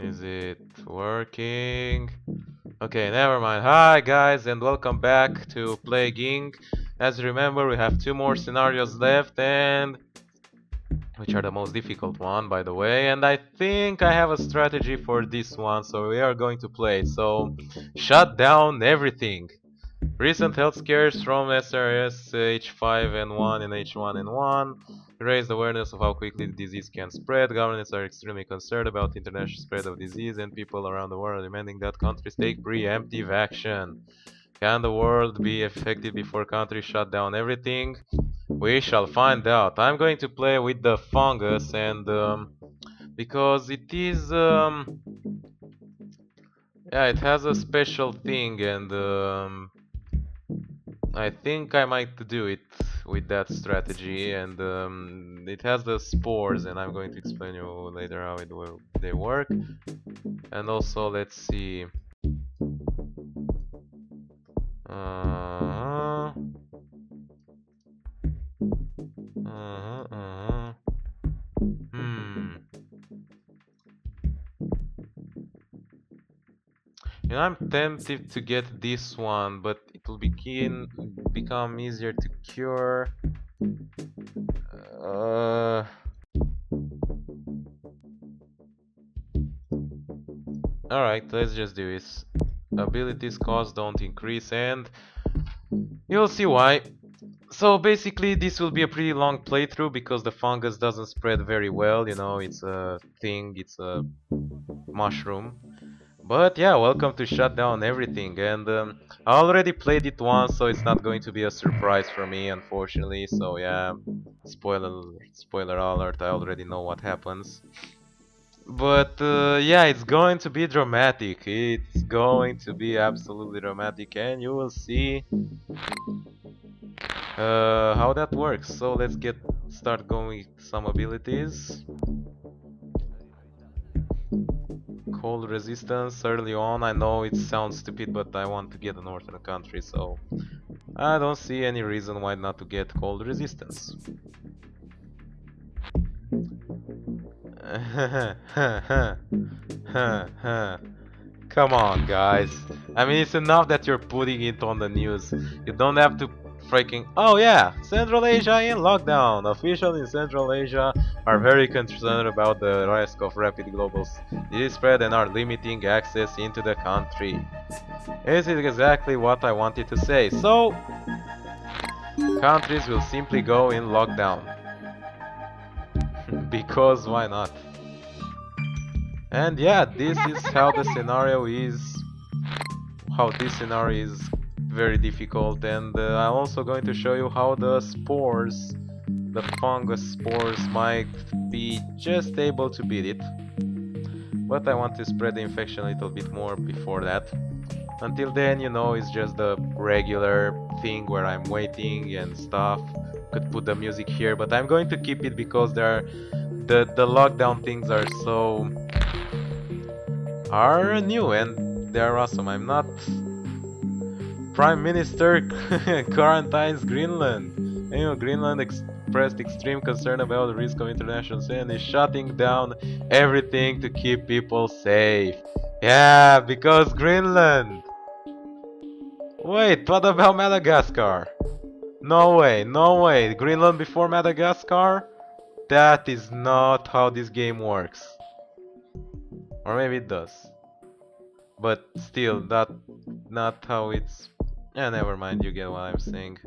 Is it working? Okay, never mind. Hi guys and welcome back to Plague. As you remember, we have 2 more scenarios left, and which are the most difficult one, by the way, and I think I have a strategy for this one, so we are going to play. So, shut down everything. Recent health scares from SRS H5N1 and H1N1 raised awareness of how quickly the disease can spread. Governments are extremely concerned about the international spread of disease, and people around the world are demanding that countries take preemptive action. Can the world be affected before countries shut down everything? We shall find out. I'm going to play with the fungus, and because it is yeah, it has a special thing, and I think I might do it with that strategy, and it has the spores, and I'm going to explain you later how they work. And also, let's see. Uh-huh. Uh-huh, uh-huh. You know, I'm tempted to get this one, but it will become easier to cure. Alright, let's just do this. Abilities cost don't increase, and you'll see why. So basically this will be a pretty long playthrough because the fungus doesn't spread very well, you know, it's a thing, it's a mushroom. But yeah, welcome to shut down everything, and I already played it once, so it's not going to be a surprise for me, unfortunately. So yeah, spoiler alert, I already know what happens. But yeah, it's going to be dramatic. It's going to be absolutely dramatic, and you will see how that works. So let's start going with some abilities. Cold resistance early on. I know it sounds stupid, but I want to get a northern country, so I don't see any reason why not to get cold resistance. Come on, guys. I mean, it's enough that you're putting it on the news. You don't have to freaking... Oh yeah! Central Asia in lockdown! Officials in Central Asia are very concerned about the risk of rapid global disease spread and are limiting access into the country. This is exactly what I wanted to say. So, countries will simply go in lockdown. Because why not? And yeah, this is how the scenario is. How this scenario is very difficult, and I'm also going to show you how the spores, the fungus spores, might be just able to beat it. But I want to spread the infection a little bit more before that. Until then, you know, it's just the regular thing where I'm waiting and stuff. Could put the music here, but I'm going to keep it because the lockdown things are new and they're awesome. I'm not... Prime Minister quarantines Greenland. You know, Greenland expressed extreme concern about the risk of international sin and is shutting down everything to keep people safe. Yeah, because Greenland. Wait, what about Madagascar? No way, no way. Greenland before Madagascar? That is not how this game works. Or maybe it does. But still, not how it's... Yeah, never mind, you get what I'm saying.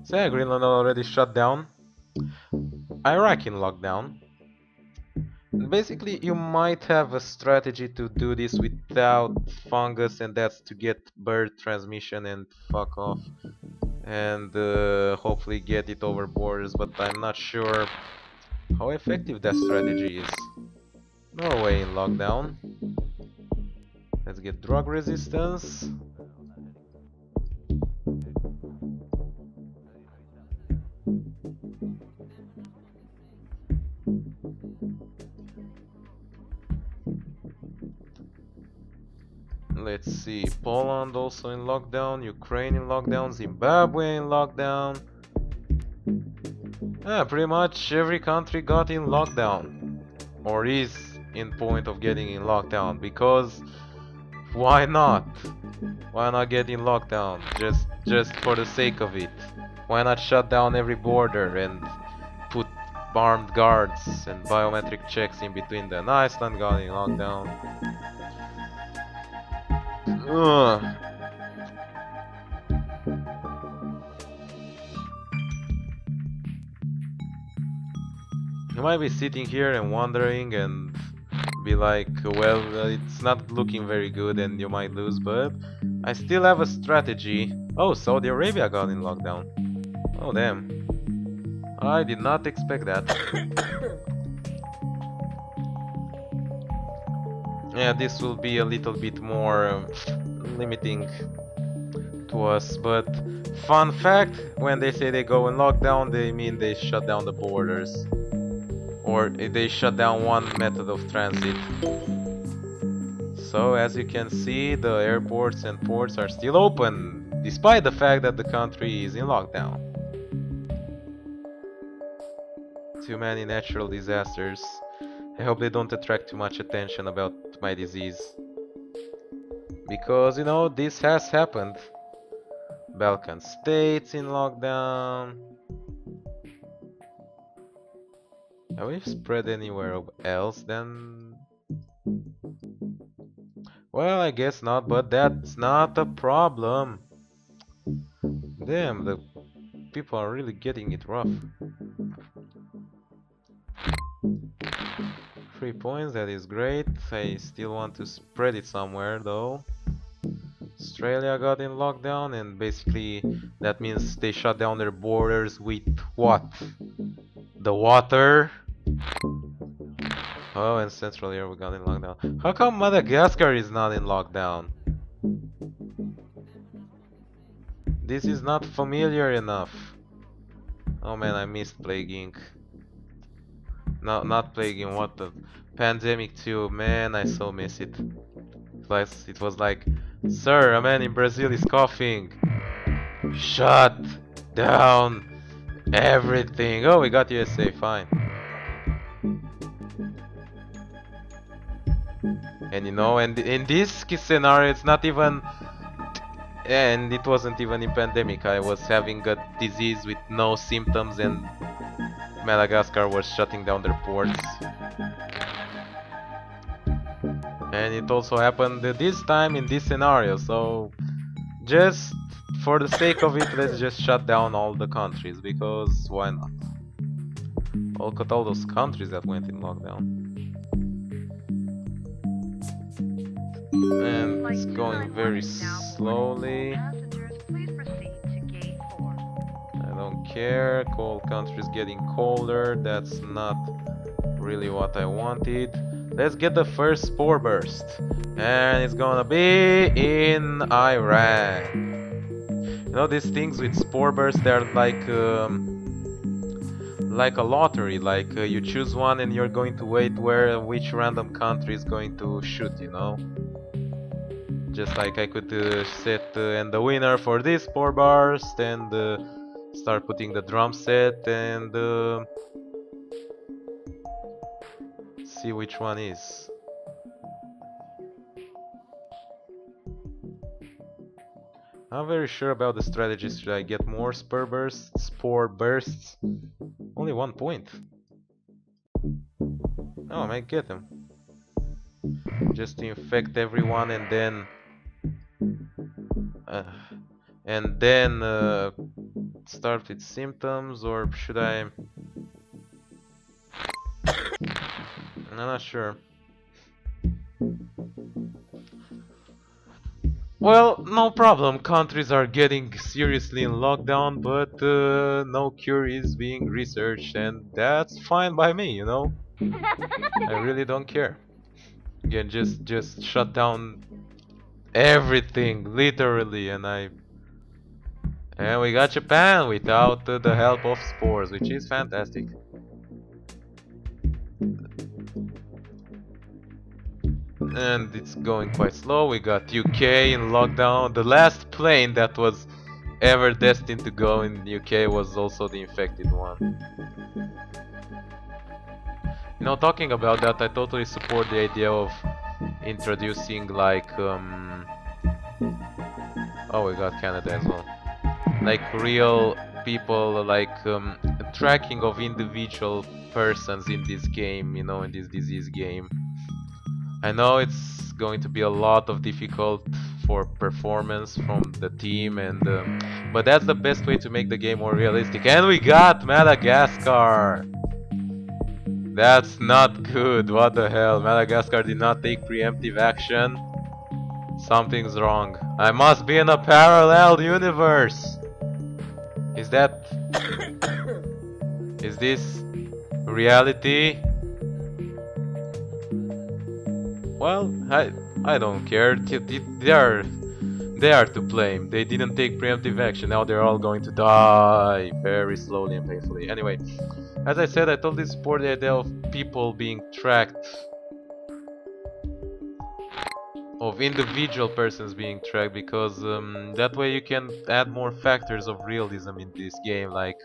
So yeah, Greenland already shut down. Iraq in lockdown. Basically, you might have a strategy to do this without fungus, and that's to get bird transmission and fuck off. And hopefully get it over borders, but I'm not sure how effective that strategy is. Norway in lockdown. Let's get drug resistance. Let's see, Poland also in lockdown, Ukraine in lockdown, Zimbabwe in lockdown. Yeah, pretty much every country got in lockdown. Or is in point of getting in lockdown. Because why not? Why not get in lockdown? Just for the sake of it. Why not shut down every border and put armed guards and biometric checks in between them? Iceland got in lockdown. Ugh. You might be sitting here and wondering and be like, well, it's not looking very good and you might lose, but I still have a strategy. Oh, Saudi Arabia got in lockdown. Oh, damn. I did not expect that. Yeah, this will be a little bit more limiting to us, but fun fact, when they say they go in lockdown, they mean they shut down the borders. Or they shut down one method of transit. So as you can see, the airports and ports are still open, despite the fact that the country is in lockdown. Too many natural disasters. I hope they don't attract too much attention about my disease. Because, you know, this has happened. Balkan states in lockdown. Have we spread anywhere else then? Well, I guess not, but that's not a problem. Damn, the people are really getting it rough. 3 points, that is great. I still want to spread it somewhere though. Australia got in lockdown, and basically that means they shut down their borders with what? The water? Oh, and Central Europe got in lockdown. How come Madagascar is not in lockdown? This is not familiar enough. Oh man, I missed Plague Inc. No, not Plague Inc, what the... Pandemic 2, man, I so miss it. It was like, sir, a man in Brazil is coughing. Shut down everything. Oh, we got USA, fine. And you know, and in this scenario, it's not even... And it wasn't even in pandemic. I was having a disease with no symptoms and Madagascar was shutting down their ports. And it also happened this time in this scenario, so just for the sake of it, let's just shut down all the countries, because why not? Look at all those countries that went in lockdown. And it's going very slowly. I don't care. Cold countries getting colder. That's not really what I wanted. Let's get the first spore burst. And it's gonna be in Iran. You know, these things with spore burst, they're like a lottery. Like you choose one and you're going to wait which random country is going to shoot, you know? Just like I could set and the winner for this spore burst and start putting the drum set and see which one is. I'm very sure about the strategies. Should I get more spore bursts? Only 1 point. Oh, I might get them. Just to infect everyone and then start with symptoms, or should I? I'm not sure. Well, no problem. Countries are getting seriously in lockdown, but no cure is being researched, and that's fine by me, you know? I really don't care. Again, just shut down everything, literally, and we got Japan without the help of spores, which is fantastic. And it's going quite slow. We got UK in lockdown. The last plane that was ever destined to go in UK was also the infected one. You know, talking about that, I totally support the idea of introducing like oh, we got Canada as well. Like real people, like tracking of individual persons in this game, you know, in this disease game. I know it's going to be a lot of difficult for performance from the team, and but that's the best way to make the game more realistic. And we got Madagascar. That's not good. What the hell? Madagascar did not take preemptive action. Something's wrong. I must be in a parallel universe. Is that... Is this reality? Well, I don't care. They are to blame. They didn't take preemptive action. Now they're all going to die very slowly and painfully. Anyway, as I said, I totally support the idea of people being tracked, of individual persons being tracked, because that way you can add more factors of realism in this game, like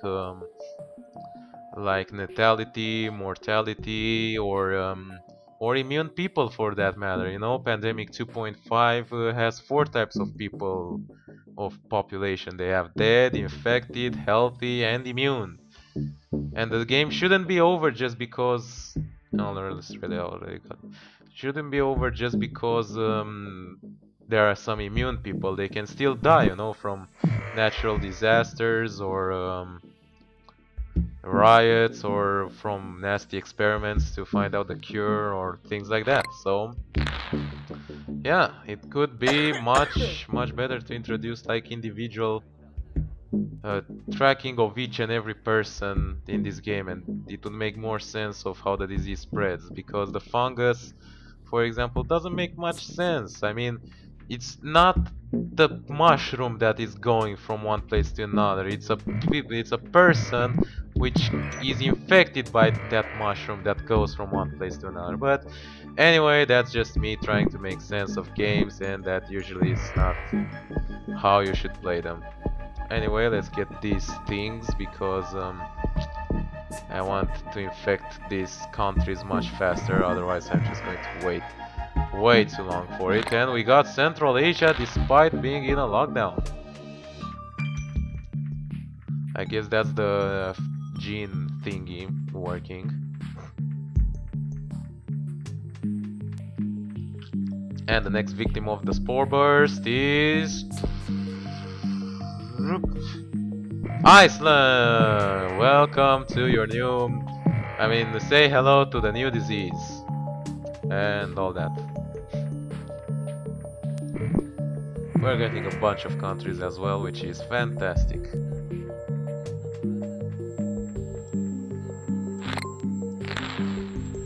natality, mortality, or immune people for that matter. You know, Pandemic 2.5 has 4 types of people of population. They have dead, infected, healthy, and immune. And the game shouldn't be over just because... No, already got... Shouldn't be over just because there are some immune people. They can still die, you know, from natural disasters or riots, or from nasty experiments to find out the cure or things like that. So yeah, it could be much better to introduce like individual tracking of each and every person in this game, and it would make more sense of how the disease spreads, because the fungus, for example, doesn't make much sense. I mean, it's not the mushroom that is going from one place to another. It's a person which is infected by that mushroom that goes from one place to another. But anyway, that's just me trying to make sense of games, and that usually is not how you should play them. Anyway, let's get these things, because I want to infect these countries much faster, otherwise I'm just going to wait way too long for it. And we got Central Asia despite being in a lockdown. I guess that's the gene thingy working. And the next victim of the spore burst is... Iceland! Welcome to your new... say hello to the new disease. And all that. We're getting a bunch of countries as well, which is fantastic.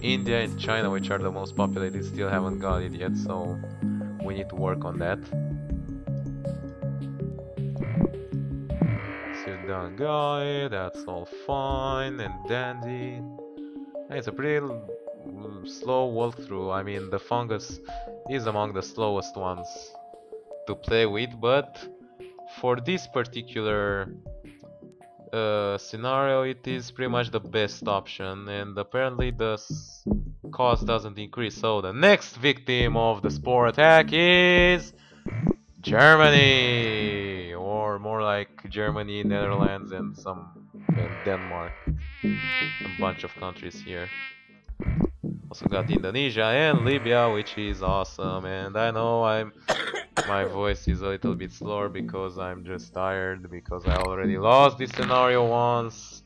India and China, which are the most populated, still haven't got it yet, so we need to work on that. Sudan got it, that's all fine and dandy. It's a pretty slow walkthrough. I mean, the fungus is among the slowest ones to play with, but for this particular scenario it is pretty much the best option, and apparently the cost doesn't increase. So the next victim of the spore attack is Germany, or more like Germany, Netherlands, and Denmark. A bunch of countries here. Also got Indonesia and Libya, which is awesome. And I know my voice is a little bit slower because I'm just tired, because I already lost this scenario once.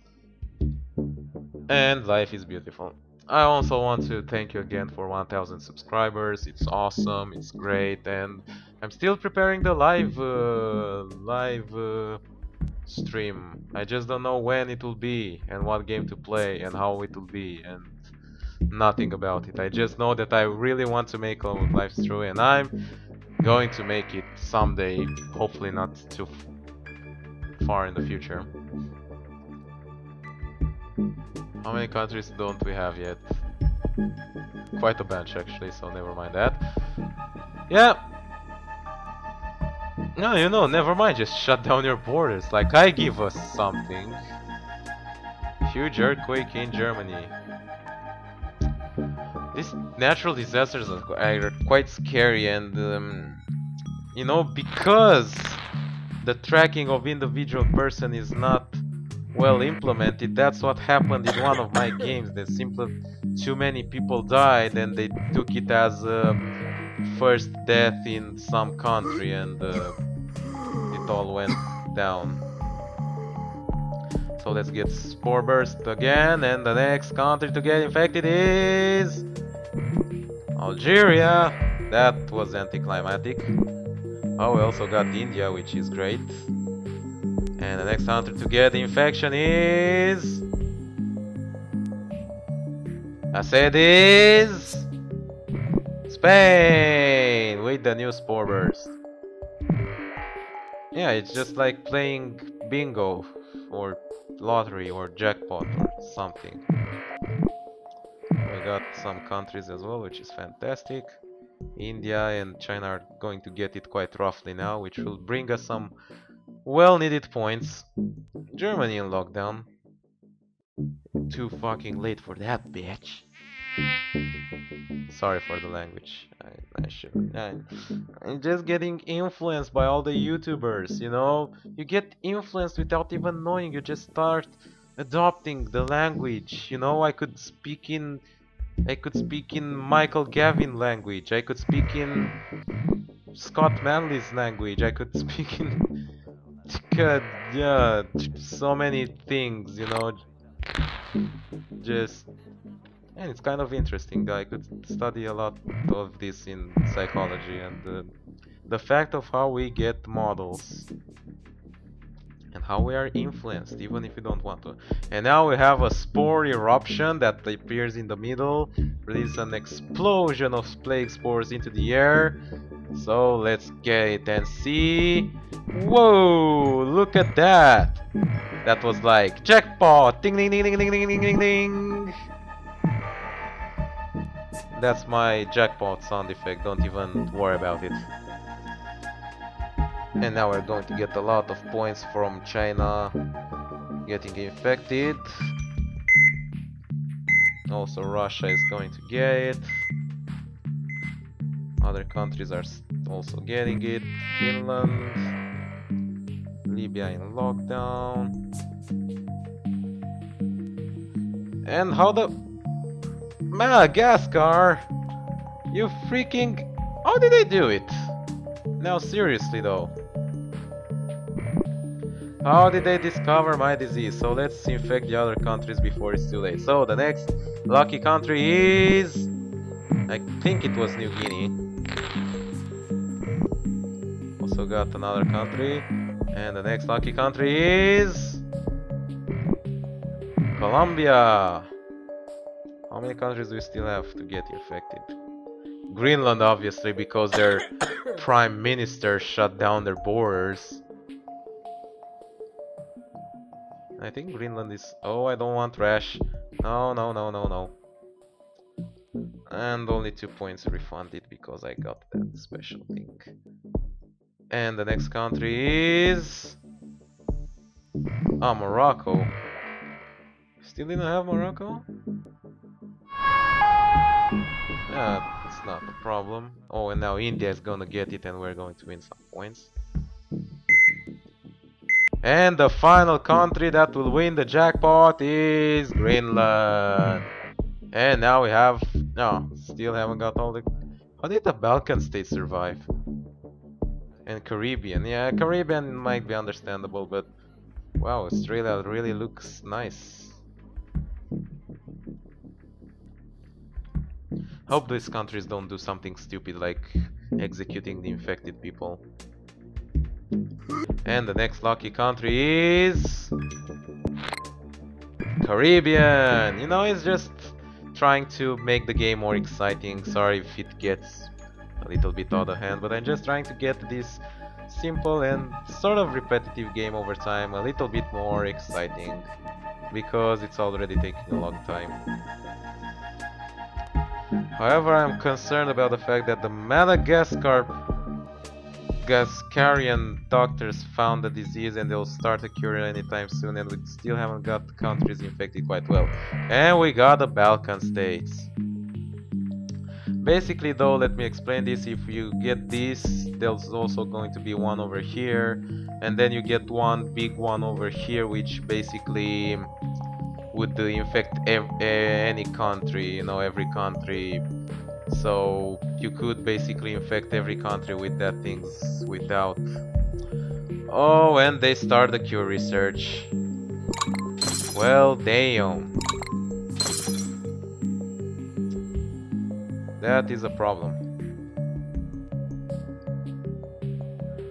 And life is beautiful. I also want to thank you again for 1000 subscribers. It's awesome, it's great, and I'm still preparing the live stream. I just don't know when it will be, and what game to play, and how it will be, and nothing about it. I just know that I really want to make a live stream, and I'm going to make it someday, hopefully not too far in the future. How many countries don't we have yet? Quite a bunch actually, so never mind that. Yeah. No, you know, never mind, just shut down your borders. Like, I give us something. Huge earthquake in Germany. These natural disasters are quite scary, and you know, because the tracking of individual person is not well implemented. That's what happened in one of my games. That simply too many people died, and they took it as first death in some country, and it all went down. So let's get Spore Burst again, and the next country to get infected is Algeria. That was anticlimactic. Oh, we also got India, which is great. And the next country to get the infection is... I said is... Spain! With the new Spore Burst. Yeah, it's just like playing bingo or lottery or jackpot or something. We got some countries as well, which is fantastic. India and China are going to get it quite roughly now, which will bring us some well-needed points. Germany in lockdown. Too fucking late for that, bitch. Sorry for the language. I'm just getting influenced by all the YouTubers, you know? You get influenced without even knowing, you just start adopting the language, you know? I could speak in Michael Gavin language, I could speak in Scott Manley's language, I could speak in... God, yeah, so many things, you know? Just... And it's kind of interesting. I could study a lot of this in psychology, and the fact of how we get models and how we are influenced even if we don't want to. And now we have a Spore Eruption that appears in the middle, releases an explosion of plague spores into the air. So let's get it and see. Whoa, look at that. That was like jackpot. Ding ding ding ding ding ding ding ding ding. That's my jackpot sound effect, don't even worry about it. And now we're going to get a lot of points from China getting infected. Also Russia is going to get it. Other countries are also getting it. Finland, Libya in lockdown. And how the... Madagascar! You freaking... How did they do it? Now seriously though. How did they discover my disease? So let's infect the other countries before it's too late. So the next lucky country is... I think it was New Guinea. Also got another country. And the next lucky country is... Colombia! How many countries do we still have to get infected? Greenland, obviously, because their prime minister shut down their borders. I think Greenland is... Oh, I don't want rash. No, no, no, no, no. And only 2 points refunded because I got that special thing. And the next country is... Ah, Morocco. Still didn't have Morocco? Yeah, it's not a problem. Oh, and now India is gonna get it and we're going to win some points. And the final country that will win the jackpot is Greenland. And now we have... No, still haven't got all the... How did the Balkan states survive? And Caribbean. Yeah, Caribbean might be understandable, but... Wow, Australia really looks nice. Hope these countries don't do something stupid like executing the infected people. And the next lucky country is... Caribbean! You know, it's just trying to make the game more exciting. Sorry if it gets a little bit out of hand, but I'm just trying to get this simple and sort of repetitive game over time a little bit more exciting, because it's already taking a long time. However, I'm concerned about the fact that the Madagascar Madagascarian doctors found the disease and they'll start a cure anytime soon, and we still haven't got the countries infected quite well. And we got the Balkan states. Basically though, let me explain this. If you get this, there's also going to be one over here, and then you get one big one over here, which basically would infect any country, you know, every country. So you could basically infect every country with that things without... Oh, and they start the cure research. Well, damn. That is a problem.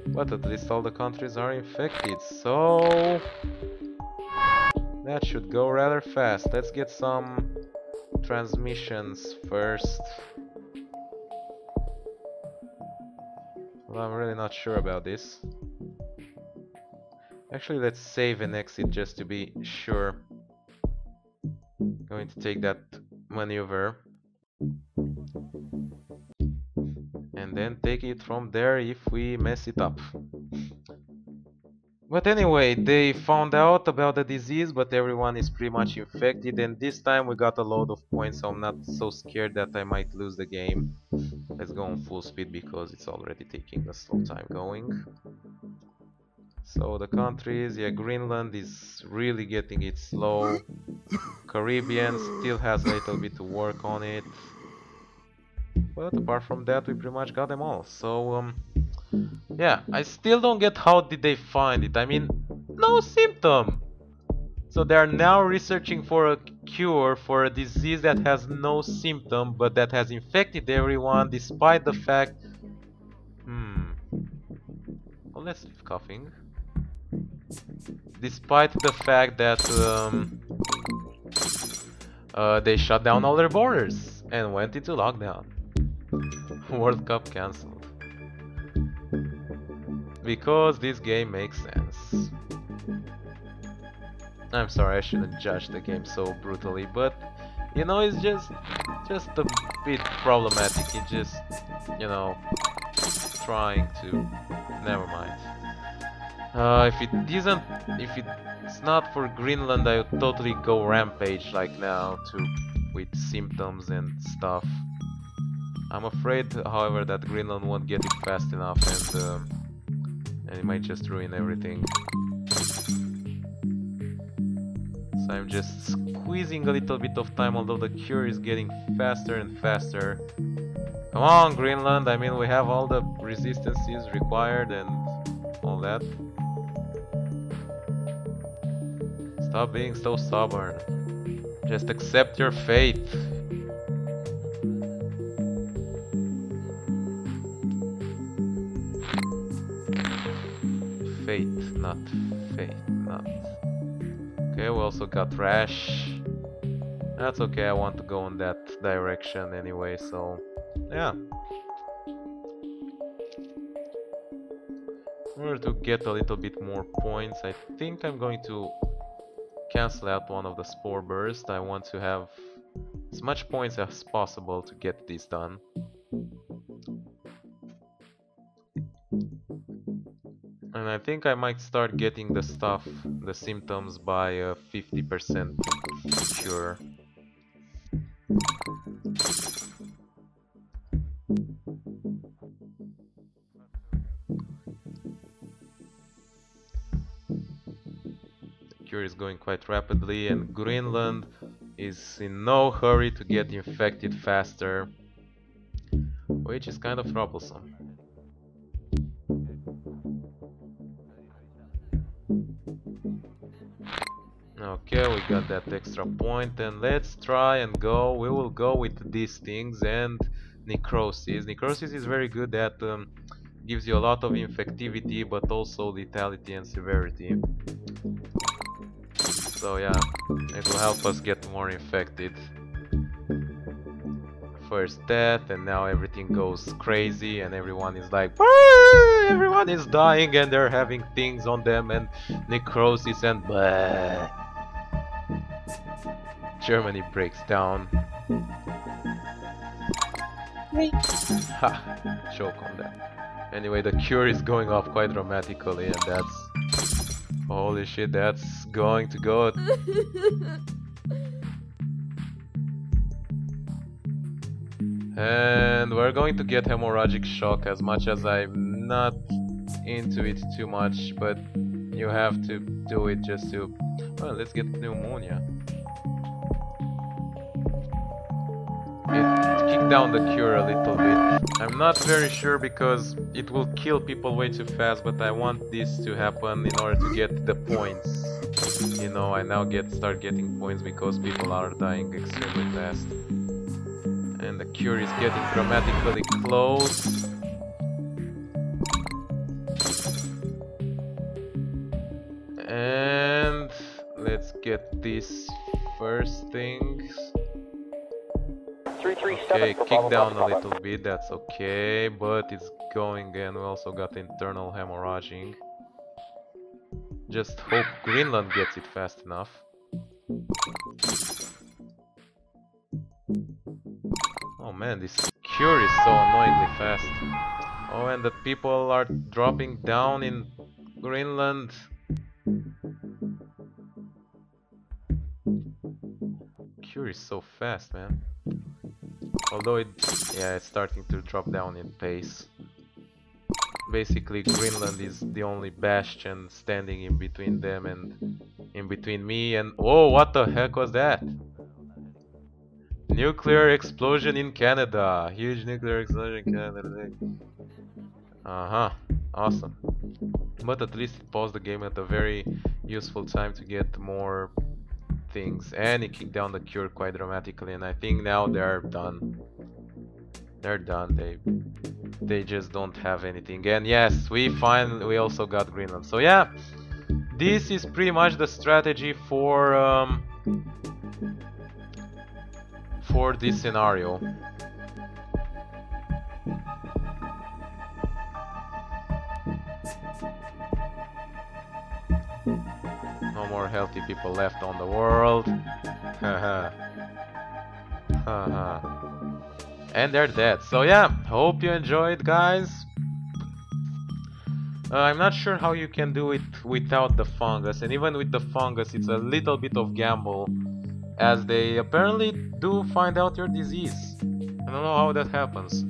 But at least all the countries are infected, so... that should go rather fast. Let's get some transmissions first. Well, I'm really not sure about this. Actually, let's save and exit just to be sure. Going to take that maneuver. And then take it from there if we mess it up. But anyway, they found out about the disease, but everyone is pretty much infected, and this time we got a load of points, so I'm not so scared that I might lose the game. Let's go on full speed because it's already taking a slow time going. So the countries, yeah, Greenland is really getting it slow. Caribbean still has a little bit to work on it. But apart from that, we pretty much got them all. So, yeah, I still don't get how did they find it. I mean, no symptom. So they are now researching for a cure for a disease that has no symptom, but that has infected everyone despite the fact... Well, let's leave coughing. Despite the fact that they shut down all their borders and went into lockdown. World Cup cancelled. Because this game makes sense. I'm sorry, I shouldn't judge the game so brutally, but you know, it's just a bit problematic. It just, you know, trying to... Never mind. If it's not for Greenland, I would totally go rampage like now with symptoms and stuff. I'm afraid, however, that Greenland won't get it fast enough, and it might just ruin everything. So I'm just squeezing a little bit of time, although the cure is getting faster and faster. Come on, Greenland! I mean, we have all the resistances required and all that. Stop being so stubborn. Just accept your fate. Fate, not fate, not. Okay, we also got rash. That's okay, I want to go in that direction anyway, so yeah. In order to get a little bit more points, I think I'm going to cancel out one of the spore bursts. I want to have as much points as possible to get this done. And I think I might start getting the stuff, the symptoms by 50% cure. The cure is going quite rapidly, and Greenland is in no hurry to get infected faster, which is kind of troublesome. Okay, we got that extra point, and let's try and go. We will go with these things and necrosis. Necrosis is very good at gives you a lot of infectivity, but also lethality and severity. So yeah, it will help us get more infected. First death, and now everything goes crazy, and everyone is like, "Woo!" Everyone is dying, and they're having things on them, and necrosis and blah. Germany breaks down. Ha! Choke on that. Anyway, the cure is going off quite dramatically, and that's... Holy shit, that's going to go... And we're going to get hemorrhagic shock, as much as I'm not into it too much, but you have to do it just to... Well, let's get pneumonia. It kicked down the cure a little bit. I'm not very sure because it will kill people way too fast, but I want this to happen in order to get the points. You know, I now start getting points because people are dying extremely fast. And the cure is getting dramatically close. And let's get these first things. Okay, kick down a little bit, that's okay, but it's going, and we also got internal hemorrhaging. Just hope Greenland gets it fast enough. Oh man, this cure is so annoyingly fast. Oh, and the people are dropping down in Greenland. Cure is so fast, man. Although it's starting to drop down in pace. Basically, Greenland is the only bastion standing in between them and in between me and... Oh, what the heck was that? Nuclear explosion in Canada. Huge nuclear explosion in Canada. Uh-huh. Awesome. But at least it paused the game at a very useful time to get more things. And it kicked down the cure quite dramatically, and I think now they're done. They're done. They just don't have anything. And yes, we also got Greenland. So yeah, this is pretty much the strategy for this scenario. No more healthy people left on the world. Haha. Haha. And they're dead. So yeah, hope you enjoyed, guys. I'm not sure how you can do it without the fungus, and even with the fungus it's a little bit of gamble, as they apparently do find out your disease. I don't know how that happens,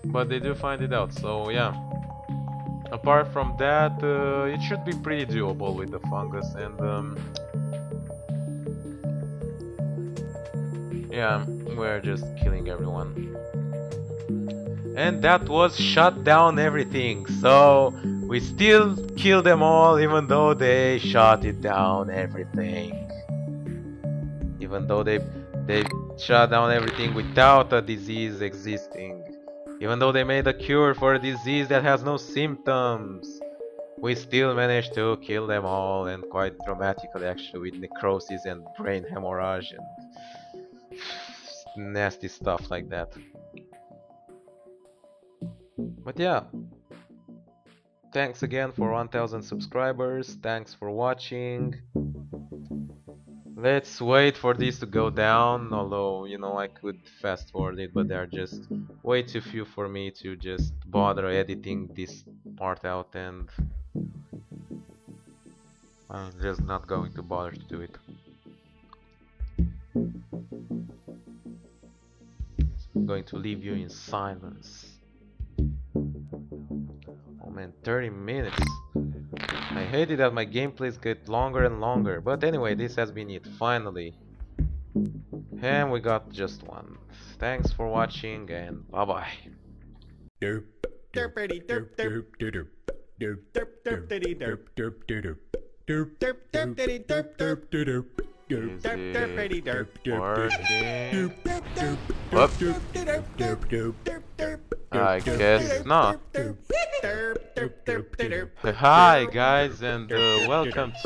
but they do find it out. So yeah, apart from that, it should be pretty doable with the fungus. And yeah, we're just killing everyone. And that was shut down everything. So we still kill them all, even though they shut it down everything. Even though they shut down everything without a disease existing. Even though they made a cure for a disease that has no symptoms. We still managed to kill them all, and quite dramatically actually, with necrosis and brain hemorrhage and nasty stuff like that. But yeah, thanks again for 1000 subscribers, thanks for watching. Let's wait for this to go down, although, you know, I could fast forward it, but there are just way too few for me to just bother editing this part out, and I'm just not going to bother to do it. So I'm going to leave you in silence. Oh man, 30 minutes. I hate it that my gameplays get longer and longer. But anyway, this has been it, finally. And we got just one. Thanks for watching, and bye bye. I guess not. Hi guys, and welcome to